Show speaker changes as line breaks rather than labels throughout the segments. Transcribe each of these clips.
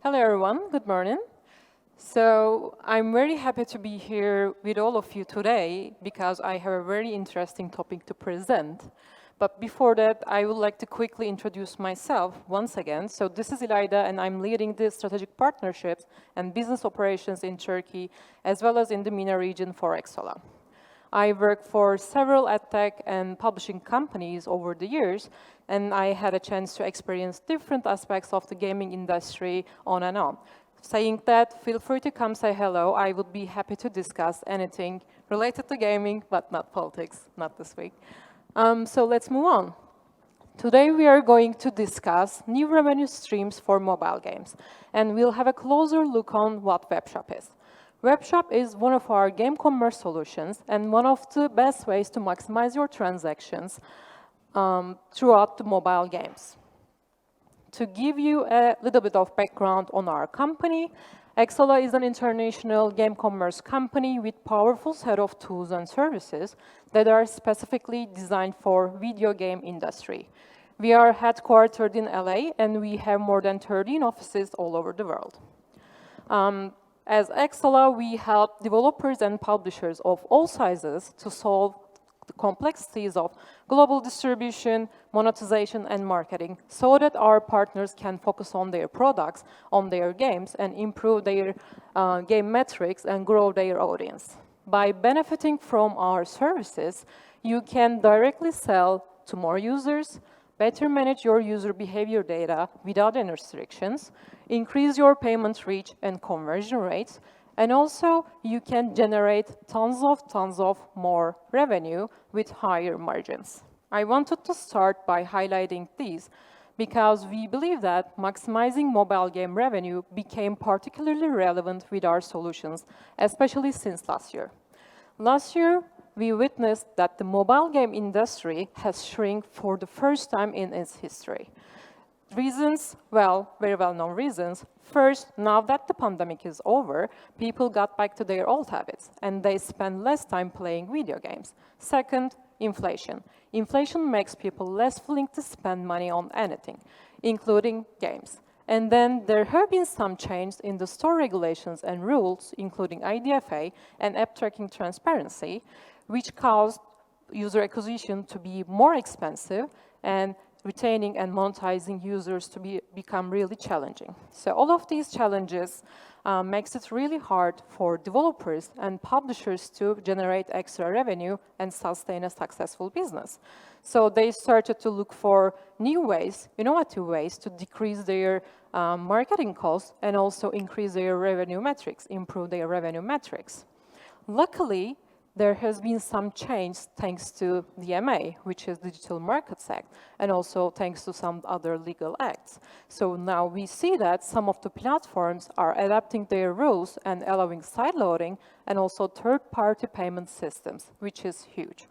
Hello everyone, good morning. So I'm very happy to be here with all of you today because I have a very interesting topic to present. But before that, I would like to quickly introduce myself once again. So this is Ilayda and I'm leading the strategic partnerships and business operations in Turkey as well as in the MENA region for Xsolla. I worked for several edtech and publishing companies over the years, and I had a chance to experience different aspects of the gaming industry on and on. Saying that, feel free to come say hello. I would be happy to discuss anything related to gaming, but not politics, not this week. So let's move on. Today we are going to discuss new revenue streams for mobile games, and we'll have a closer look on what webshop is. Webshop is one of our game commerce solutions and one of the best ways to maximize your transactions throughout the mobile games. To give you a little bit of background on our company, Xsolla is an international game commerce company with powerful set of tools and services that are specifically designed for video game industry. We are headquartered in LA and we have more than 13 offices all over the world. As Xsolla, we help developers and publishers of all sizes to solve the complexities of global distribution, monetization, and marketing so that our partners can focus on their products, on their games, and improve their game metrics and grow their audience. By benefiting from our services, you can directly sell to more users, better manage your user behavior data without any restrictions, increase your payment reach and conversion rates, and also you can generate tons of more revenue with higher margins. I wanted to start by highlighting these because we believe that maximizing mobile game revenue became particularly relevant with our solutions, especially since last year. Last year, we witnessed that the mobile game industry has shrunk for the first time in its history. Reasons, well, very well-known reasons. First, now that the pandemic is over, people got back to their old habits and they spend less time playing video games. Second, inflation. Inflation makes people less willing to spend money on anything, including games. And then there have been some changes in the store regulations and rules, including IDFA and app tracking transparency, which caused user acquisition to be more expensive and retaining and monetizing users to become really challenging. So all of these challenges makes it really hard for developers and publishers to generate extra revenue and sustain a successful business. So they started to look for new ways, innovative ways to decrease their marketing costs and also increase their revenue metrics, improve their revenue metrics. Luckily, there has been some change thanks to DMA, which is Digital Markets Act, and also thanks to some other legal acts. So now we see that some of the platforms are adapting their rules and allowing sideloading and also third-party payment systems, which is huge.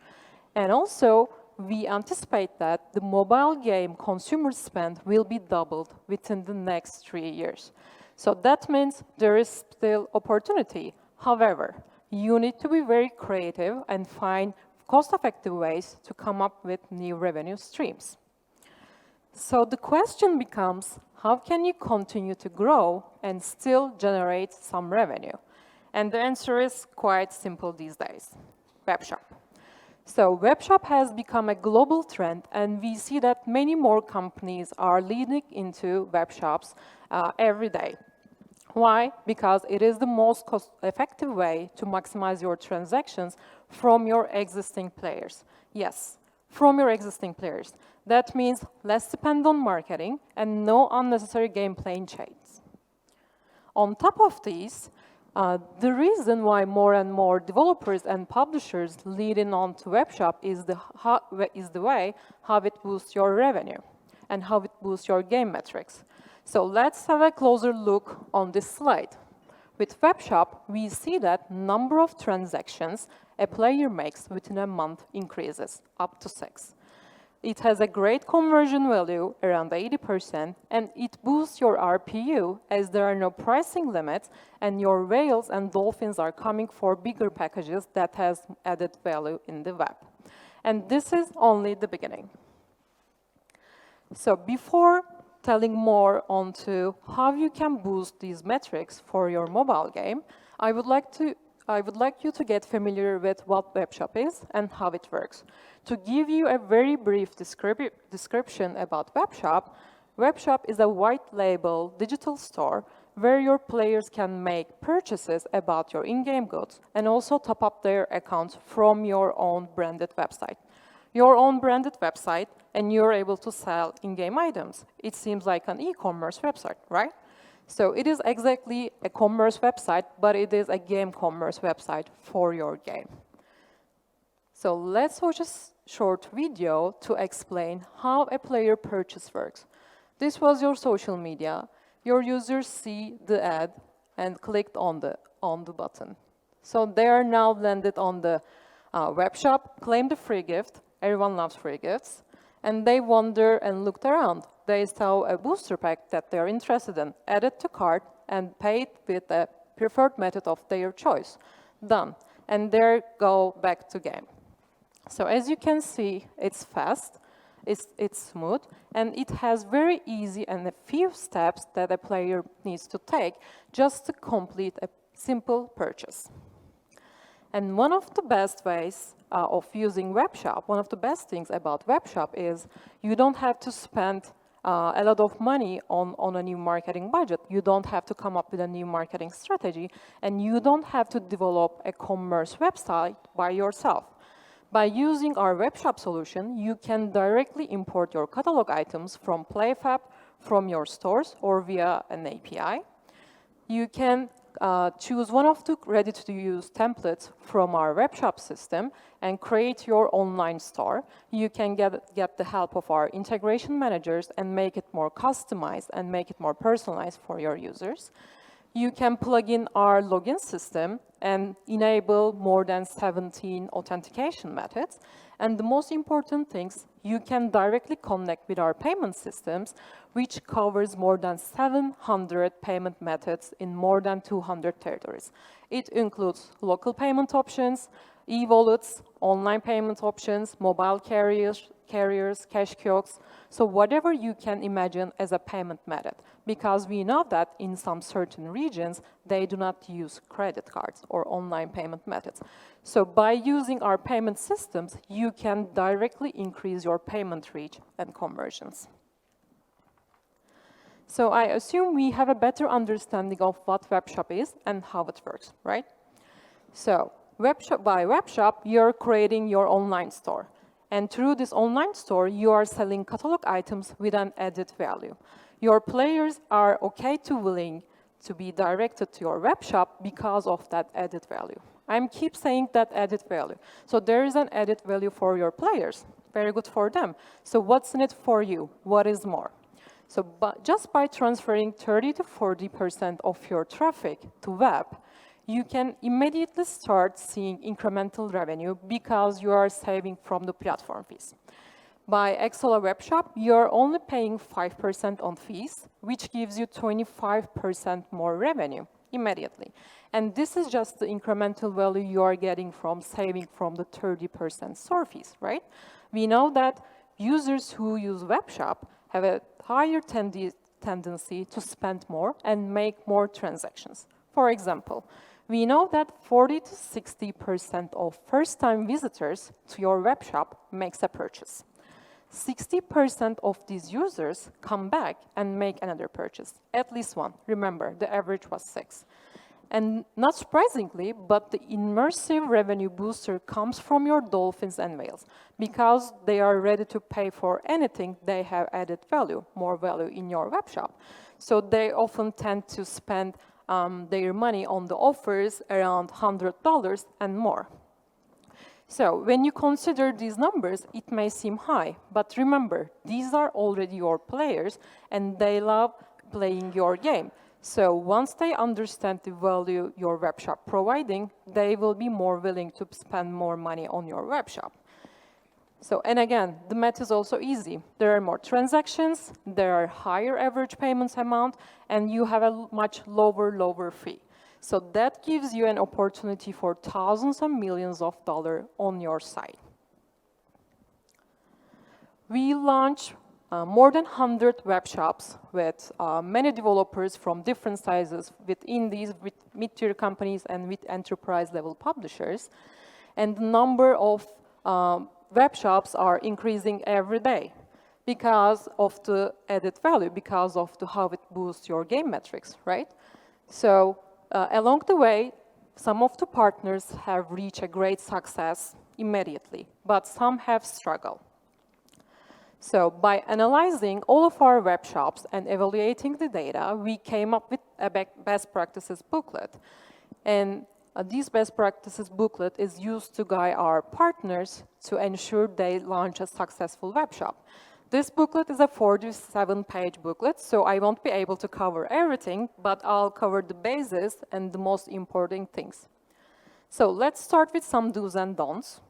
And also, we anticipate that the mobile game consumer spend will be doubled within the next 3 years. So that means there is still opportunity. However, you need to be very creative and find cost-effective ways to come up with new revenue streams. So the question becomes, how can you continue to grow and still generate some revenue? And the answer is quite simple these days: webshop. So webshop has become a global trend, and we see that many more companies are leading into webshops every day. Why? Because it is the most cost-effective way to maximize your transactions from your existing players. Yes, from your existing players. That means less depend on marketing and no unnecessary gameplay chains. On top of these, the reason why more and more developers and publishers lead in on to webshop is the way how it boosts your revenue and how it boosts your game metrics. So let's have a closer look on this slide. With webshop, we see that number of transactions a player makes within a month increases up to 6. It has a great conversion value, around 80%, and it boosts your RPU as there are no pricing limits and your whales and dolphins are coming for bigger packages that has added value in the web. And this is only the beginning. So before telling more onto how you can boost these metrics for your mobile game, I would like you to get familiar with what webshop is and how it works. To give you a very brief description about webshop, webshop is a white label digital store where your players can make purchases about your in-game goods and also top up their accounts from your own branded website. Your own branded website, and you're able to sell in-game items. It seems like an e-commerce website, right? So it is exactly a commerce website, but it is a game commerce website for your game. So let's watch a short video to explain how a player purchase works. This was your social media. Your users see the ad and clicked on the button. So they are now landed on the web shop, claimed a free gift. Everyone loves free gifts. And they wander and looked around. They saw a booster pack that they're interested in, added to cart, and paid with a preferred method of their choice. Done. And there go back to game. So as you can see, it's fast, it's smooth, and it has very easy and a few steps that a player needs to take just to complete a simple purchase. And one of the best ways of using webshop, one of the best things about webshop is you don't have to spend a lot of money on a new marketing budget. You don't have to come up with a new marketing strategy, and you don't have to develop a commerce website by yourself. By using our webshop solution, you can directly import your catalog items from PlayFab, from your stores, or via an API. You can choose one of the ready-to-use templates from our webshop system and create your online store. You can get the help of our integration managers and make it more customized and make it more personalized for your users. You can plug in our login system and enable more than 17 authentication methods. And the most important things, you can directly connect with our payment systems, which covers more than 700 payment methods in more than 200 territories. It includes local payment options, e-wallets, online payment options, mobile carriers, cash kiosks, so whatever you can imagine as a payment method, because we know that in some certain regions, they do not use credit cards or online payment methods. So by using our payment systems, you can directly increase your payment reach and conversions. So I assume we have a better understanding of what webshop is and how it works, right? So by webshop, you're creating your online store. And through this online store, you are selling catalog items with an added value. Your players are willing to be directed to your webshop because of that added value. I keep saying that added value. So there is an added value for your players. Very good for them. So what's in it for you? What is more? So just by transferring 30 to 40% of your traffic to web, you can immediately start seeing incremental revenue because you are saving from the platform fees. By Xsolla Webshop, you're only paying 5% on fees, which gives you 25% more revenue immediately. And this is just the incremental value you are getting from saving from the 30% store fees, right? We know that users who use Webshop have a higher tendency to spend more and make more transactions. For example, we know that 40 to 60% of first-time visitors to your webshop makes a purchase. 60% of these users come back and make another purchase, at least one. Remember, the average was 6. And not surprisingly, but the immersive revenue booster comes from your dolphins and whales because they are ready to pay for anything they have added value, more value in your webshop. So they often tend to spend their money on the offers around $100 and more. So when you consider these numbers, it may seem high, but remember, these are already your players and they love playing your game. So once they understand the value your webshop providing, they will be more willing to spend more money on your webshop. So, and again, the math is also easy. There are more transactions, there are higher average payments amount, and you have a much lower fee. So that gives you an opportunity for thousands and millions of dollars on your site. We launch more than 100 web shops with many developers from different sizes, with indies, with mid-tier companies, and with enterprise-level publishers. And the number of web shops are increasing every day because of the added value, because of how it boosts your game metrics, right? So along the way, some of the partners have reached a great success immediately, but some have struggled. So by analyzing all of our web shops and evaluating the data, we came up with a best practices booklet. And this best practices booklet is used to guide our partners to ensure they launch a successful web shop. This booklet is a 47-page booklet, so I won't be able to cover everything, but I'll cover the basis and the most important things. So let's start with some do's and don'ts.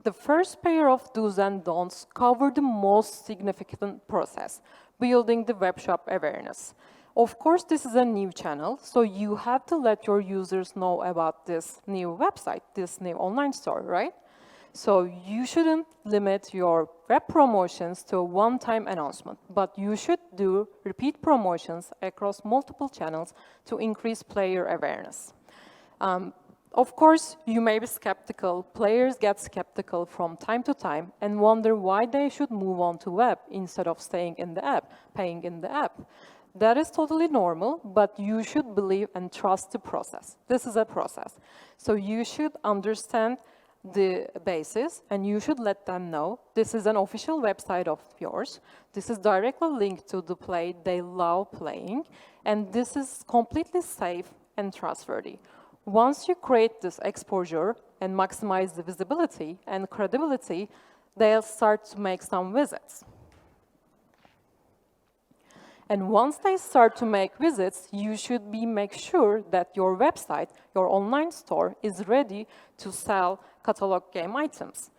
The first pair of do's and don'ts cover the most significant process, building the web shop awareness. Of course, this is a new channel, so you have to let your users know about this new website, this new online store, right? So you shouldn't limit your web promotions to a one-time announcement, but you should do repeat promotions across multiple channels to increase player awareness. Of course, you may be skeptical. Players get skeptical from time to time and wonder why they should move on to web instead of staying in the app, paying in the app. That is totally normal, but you should believe and trust the process. This is a process. So you should understand the basis and you should let them know this is an official website of yours. This is directly linked to the play they love playing, and this is completely safe and trustworthy. Once you create this exposure and maximize the visibility and credibility, they'll start to make some visits. And once they start to make visits, you should make sure that your website, your online store, is ready to sell catalog game items.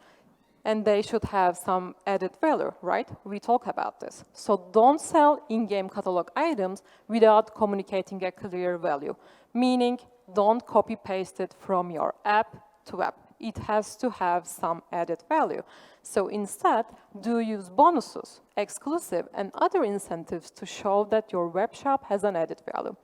And they should have some added value, right? We talk about this. So don't sell in-game catalog items without communicating a clear value, meaning don't copy-paste it from your app to app. It has to have some added value. So instead, do use bonuses, exclusive, and other incentives to show that your web shop has an added value.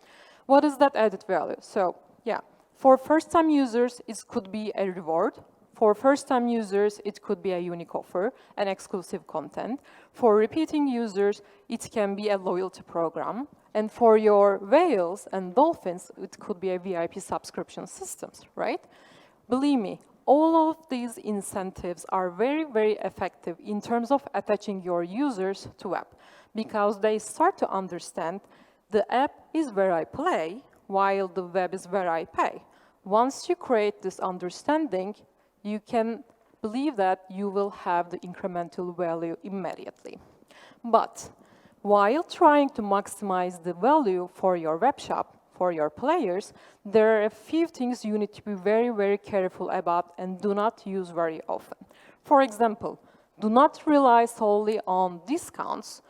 What is that added value? So, yeah, for first-time users, it could be a reward. For first-time users, it could be a unique offer and exclusive content. For repeating users, it can be a loyalty program. And for your whales and dolphins, it could be a VIP subscription systems, right? Believe me, all of these incentives are very, very effective in terms of attaching your users to app, because they start to understand the app is where I play, while the web is where I pay. Once you create this understanding, you can believe that you will have the incremental value immediately. But while trying to maximize the value for your web shop, for your players, there are a few things you need to be very, very careful about and do not use very often. For example, do not rely solely on discounts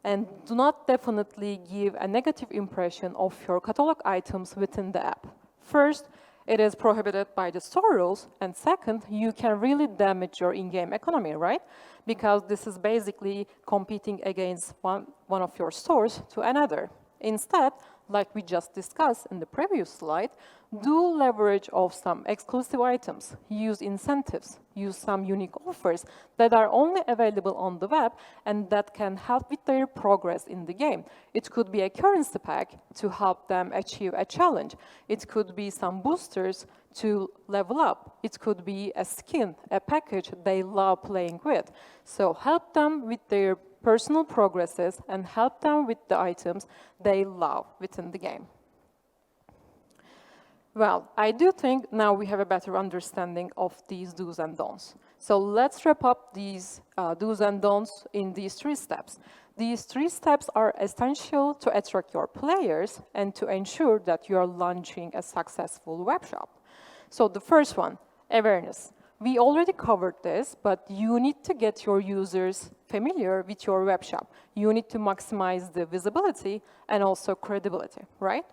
and do not definitely give a negative impression of your catalog items within the app. First, it is prohibited by the store rules, and second, you can really damage your in-game economy, right? Because this is basically competing against one of your stores to another. Instead, like we just discussed in the previous slide, do leverage of some exclusive items, use incentives, use some unique offers that are only available on the web and that can help with their progress in the game. It could be a currency pack to help them achieve a challenge. It could be some boosters to level up. It could be a skin, a package they love playing with. So help them with their personal progresses and help them with the items they love within the game. Well, I do think now we have a better understanding of these do's and don'ts. So let's wrap up these do's and don'ts in these 3 steps. These 3 steps are essential to attract your players and to ensure that you are launching a successful web shop. So the first one, awareness. We already covered this, but you need to get your users familiar with your web shop. You need to maximize the visibility and also credibility, right?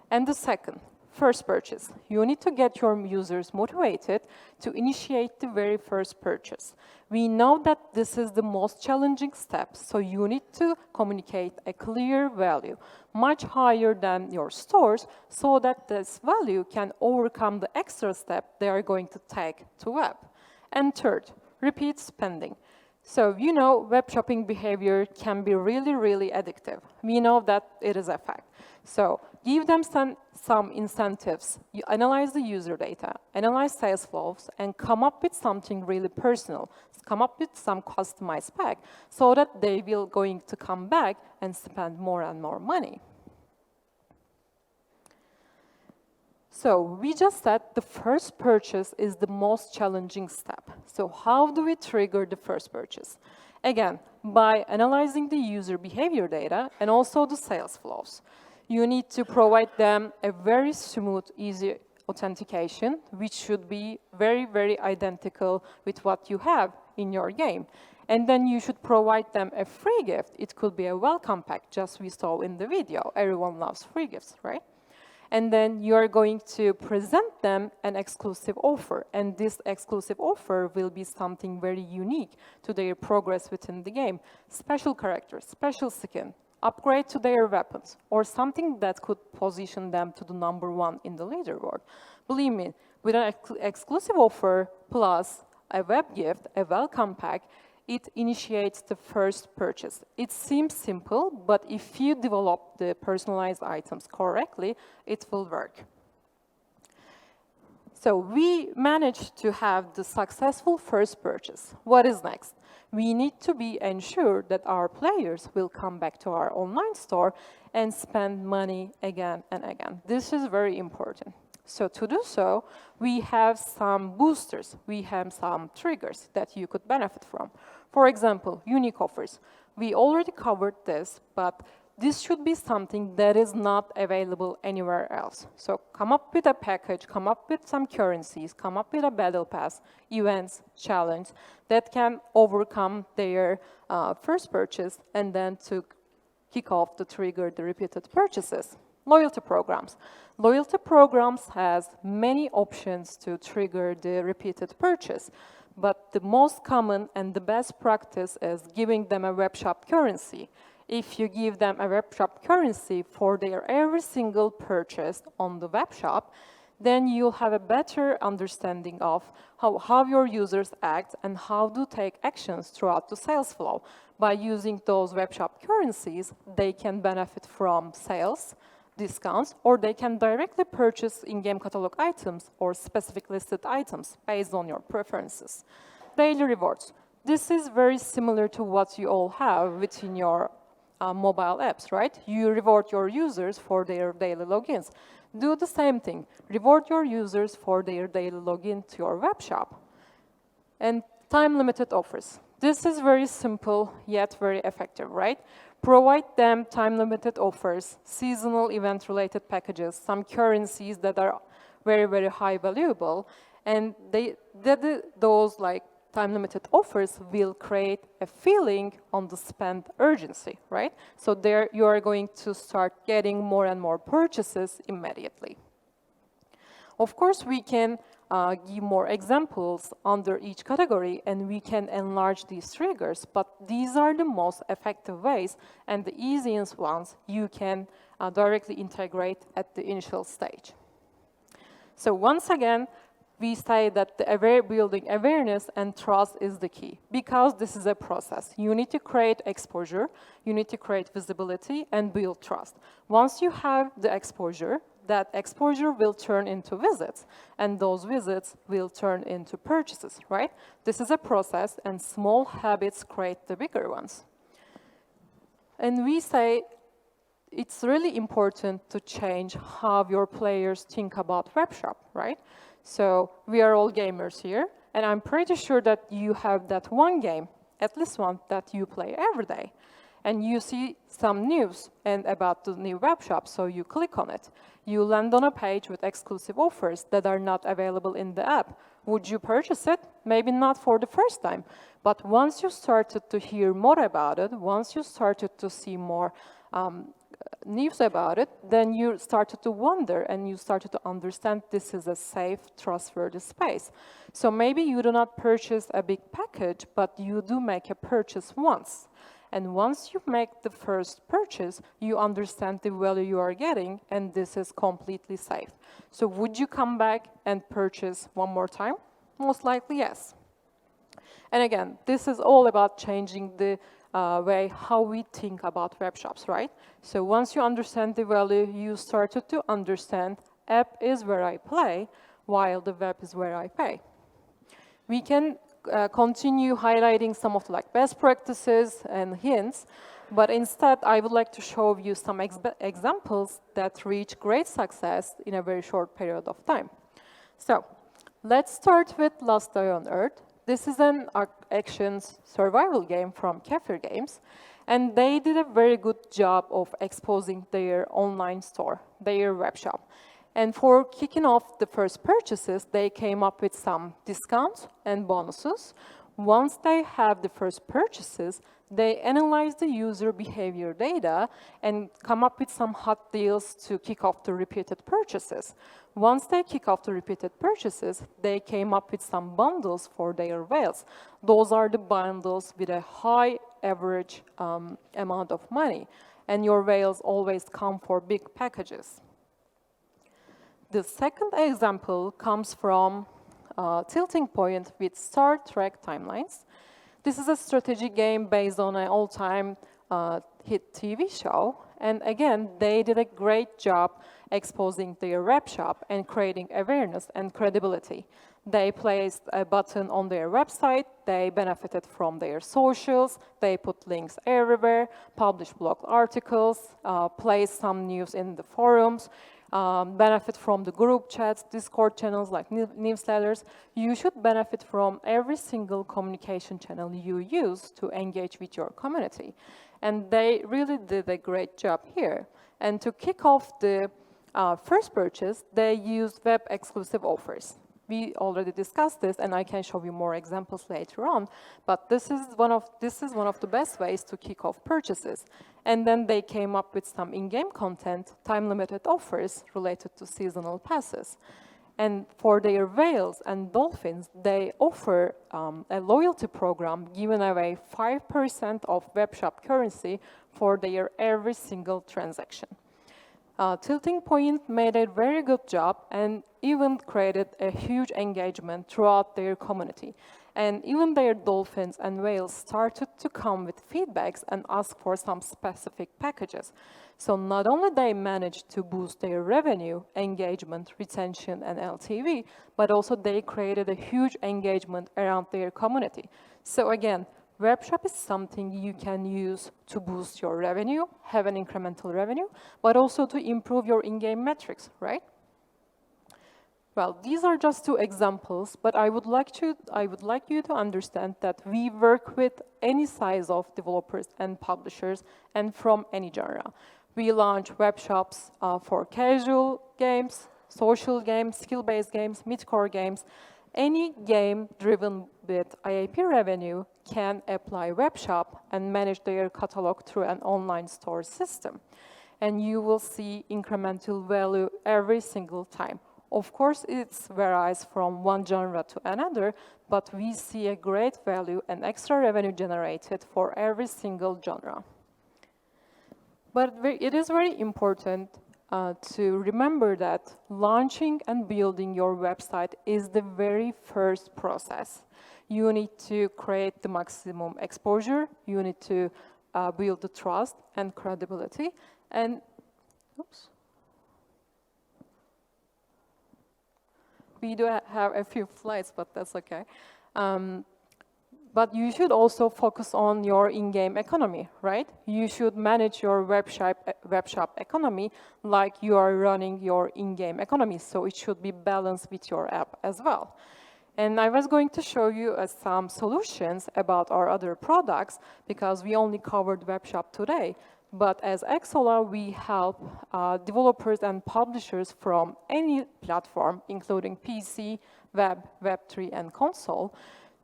And the second, First purchase. You need to get your users motivated to initiate the very first purchase. We know that this is the most challenging step, so you need to communicate a clear value, much higher than your stores, so that this value can overcome the extra step they are going to take to web. And third, repeat spending. So you know web shopping behavior can be really, really addictive. We know that it is a fact. So give them some incentives. You analyze the user data, analyze sales flows, and come up with something really personal. Come up with some customized pack so that they will going to come back and spend more and more money. So we just said the first purchase is the most challenging step. So how do we trigger the first purchase? Again, by analyzing the user behavior data and also the sales flows. You need to provide them a very smooth, easy authentication, which should be very, very identical with what you have in your game. And then you should provide them a free gift. It could be a welcome pack, just we saw in the video. Everyone loves free gifts, right? And then you are going to present them an exclusive offer. And this exclusive offer will be something very unique to their progress within the game. Special characters, special skin, upgrade to their weapons, or something that could position them to the #1 in the leaderboard. Believe me, with an exclusive offer plus a web gift, a welcome pack, it initiates the first purchase. It seems simple, but if you develop the personalized items correctly, it will work. So we managed to have the successful first purchase. What is next? We need to be ensured that our players will come back to our online store and spend money again and again. This is very important. So to do so, we have some boosters, we have some triggers that you could benefit from. For example, unique offers. We already covered this, but this should be something that is not available anywhere else. So come up with a package, come up with some currencies, come up with a battle pass, events, challenge that can overcome their first purchase and then to kick off to trigger the repeated purchases. Loyalty programs. Loyalty programs has many options to trigger the repeated purchase, but the most common and the best practice is giving them a web shop currency. If you give them a web shop currency for their every single purchase on the web shop, then you'll have a better understanding of how your users act and how to take actions throughout the sales flow. By using those web shop currencies, they can benefit from sales, discounts, or they can directly purchase in-game catalog items or specific listed items based on your preferences. Daily rewards. This is very similar to what you all have within your mobile apps, right? You reward your users for their daily logins. Do the same thing. Reward your users for their daily login to your web shop. And time-limited offers. This is very simple, yet very effective, right? Provide them time-limited offers, seasonal event-related packages, some currencies that are very, very high valuable, and those like time-limited offers will create a feeling on the spend urgency, right? So there you are going to start getting more and more purchases immediately. Of course, we can give more examples under each category, and we can enlarge these triggers, but these are the most effective ways and the easiest ones you can directly integrate at the initial stage. So once again, we say that building awareness and trust is the key, because this is a process. You need to create exposure, you need to create visibility, and build trust. Once you have the exposure, that exposure will turn into visits, and those visits will turn into purchases, right? This is a process, and small habits create the bigger ones. And we say it's really important to change how your players think about webshop, right? So we are all gamers here, and I'm pretty sure that you have that one game, at least one, that you play every day. And you see some news about the new web shop, so you click on it. You land on a page with exclusive offers that are not available in the app. Would you purchase it? Maybe not for the first time, but once you started to hear more about it, once you started to see more news about it, then you started to wonder and you started to understand this is a safe, trustworthy space. So maybe you do not purchase a big package, but you do make a purchase once. And once you make the first purchase, you understand the value you are getting, and this is completely safe. So would you come back and purchase one more time? Most likely, yes. And again, this is all about changing the way how we think about web shops, right? So once you understand the value, you started to understand app is where I play, while the web is where I pay. We can continue highlighting some of the best practices and hints, but instead I would like to show you some examples that reach great success in a very short period of time. So let's start with Last Day on Earth. This is an actions survival game from Kefir Games, and they did a very good job of exposing their online store, their web shop. And for kicking off the first purchases, they came up with some discounts and bonuses. Once they have the first purchases, they analyze the user behavior data and come up with some hot deals to kick off the repeated purchases. Once they kick off the repeated purchases, they came up with some bundles for their whales. Those are the bundles with a high average amount of money, and your whales always come for big packages. The second example comes from Tilting Point with Star Trek Timelines. This is a strategy game based on an all-time hit TV show. And again, they did a great job exposing their web shop and creating awareness and credibility. They placed a button on their website, they benefited from their socials, they put links everywhere, published blog articles, placed some news in the forums, benefit from the group chats, Discord channels like newsletters. You should benefit from every single communication channel you use to engage with your community. And they really did a great job here. And to kick off the first purchase, they used web exclusive offers. We already discussed this, and I can show you more examples later on, but this is one of the best ways to kick off purchases. And then they came up with some in-game content, time-limited offers related to seasonal passes. And for their whales and dolphins, they offer a loyalty program giving away 5% of web shop currency for their every single transaction. Tilting Point made a very good job and even created a huge engagement throughout their community. And even their dolphins and whales started to come with feedbacks and ask for some specific packages. So not only they managed to boost their revenue, engagement, retention, and LTV, but also they created a huge engagement around their community. So again, webshop is something you can use to boost your revenue, have an incremental revenue, but also to improve your in-game metrics, right? Well, these are just two examples, but I would like you to understand that we work with any size of developers and publishers and from any genre. We launch web shops for casual games, social games, skill-based games, mid-core games. Any game driven with IAP revenue can apply web shop and manage their catalog through an online store system. And you will see incremental value every single time. Of course, it varies from one genre to another, but we see a great value and extra revenue generated for every single genre. But it is very important to remember that launching and building your website is the very first process. You need to create the maximum exposure, you need to build the trust and credibility, and oops. We do have a few slides, but that's okay. But you should also focus on your in-game economy, right? You should manage your web shop economy like you are running your in-game economy, so it should be balanced with your app as well. And I was going to show you some solutions about our other products because we only covered web shop today. But as Xsolla, we help developers and publishers from any platform, including PC, web, Web3, and console,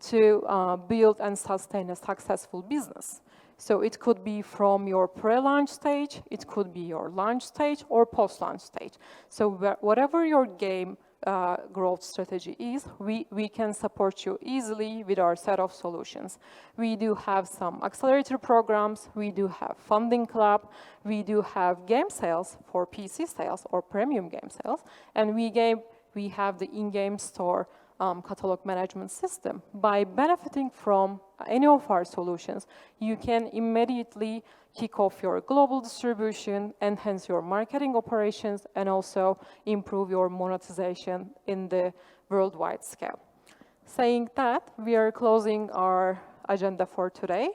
to build and sustain a successful business. So it could be from your pre-launch stage, it could be your launch stage, or post-launch stage. So whatever your game growth strategy is, we can support you easily with our set of solutions. We do have some accelerator programs, we do have funding club, we do have game sales for PC sales or premium game sales, and we have the in-game store catalog management system. By benefiting from any of our solutions, you can immediately kick off your global distribution, enhance your marketing operations, and also improve your monetization in the worldwide scale. Saying that, we are closing our agenda for today.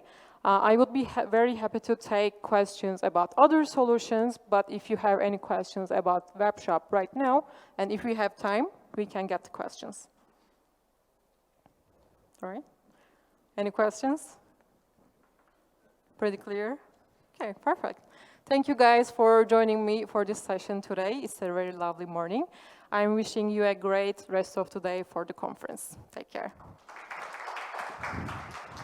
I would be very happy to take questions about other solutions, but if you have any questions about webshop right now, and if we have time, we can get the questions. All right. Any questions? Pretty clear? Okay, perfect. Thank you guys for joining me for this session today. It's a very lovely morning. I'm wishing you a great rest of today for the conference. Take care.